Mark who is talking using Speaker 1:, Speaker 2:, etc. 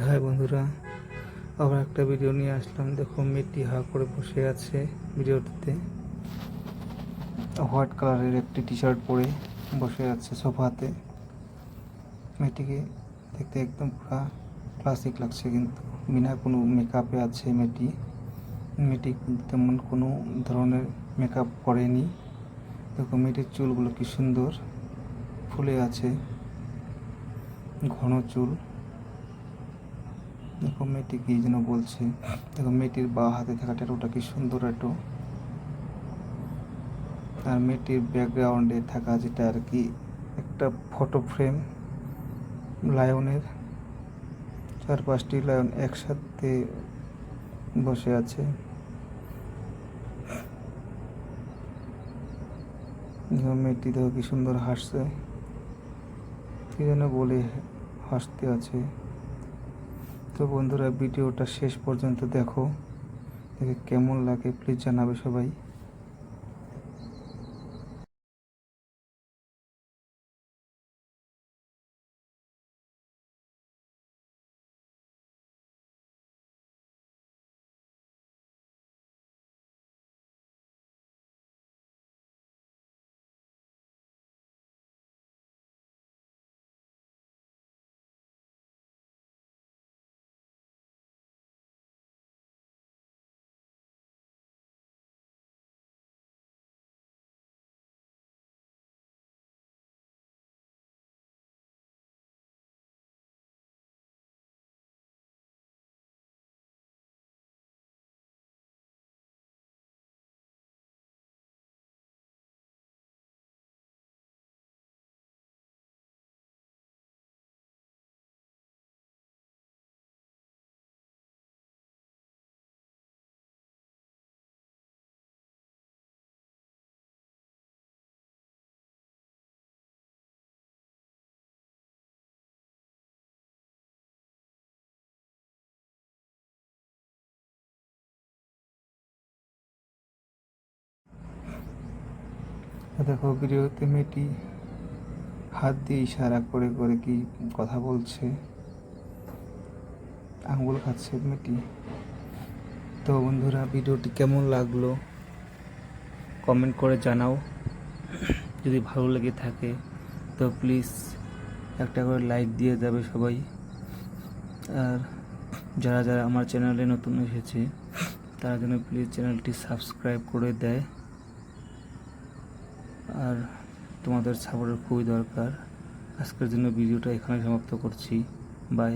Speaker 1: High বন্ধুরা, আবার একটা ভিডিও নিয়ে আসলাম। দেখো, মেয়েটি হা করে বসে আছে ভিডিওটিতে। হোয়াইট কালারের একটি টি শার্ট পরে বসে আছে সোফাতে। মেয়েটিকে দেখতে একদম পুরা ক্লাসিক লাগছে, কিন্তু বিনা কোনো মেকআপে আছে মেয়েটি। মেয়েটি তেমন কোনো ধরনের মেকআপ করেনি। দেখো, মেয়েটির চুলগুলো কি সুন্দর ফুলে আছে, ঘন চুল। দেখো, মেয়েটি কি যেন বলছে। দেখো, মেয়েটির বাঁ হাতে থাকা ট্যাটুটা কি সুন্দর ট্যাটু। আর মেয়েটির ব্যাকগ্রাউন্ডে থাকা যেটা আর কি একটা ফটো ফ্রেম লায়নের, 4-5টি লায়ন একসাথে বসে আছে। মেয়েটি দেখো কি সুন্দর হাসছে, কি যেন বলে হাসতে আছে। তো বন্ধুরা, ভিডিওটা শেষ পর্যন্ত দেখো, দেখে কেমন লাগে প্লিজ জানাবে সবাই। দেখো, ভিডিওতে মেয়েটি হাত দিয়ে ইশারা করে করে কি কথা বলছে, আঙ্গুল খাচ্ছে মেয়েটি। তো বন্ধুরা, ভিডিওটি কেমন লাগলো কমেন্ট করে জানাও। যদি ভালো লেগে থাকে তো প্লিজ একটা করে লাইক দিয়ে যাবে সবাই। আর যারা যারা আমার চ্যানেলে নতুন এসেছে তারা যেন প্লিজ চ্যানেলটি সাবস্ক্রাইব করে দেয়। আর তোমাদের সাপোর্টের খুবই দরকার। আজকের জন্য ভিডিওটা এখানে সমাপ্ত করছি। বাই।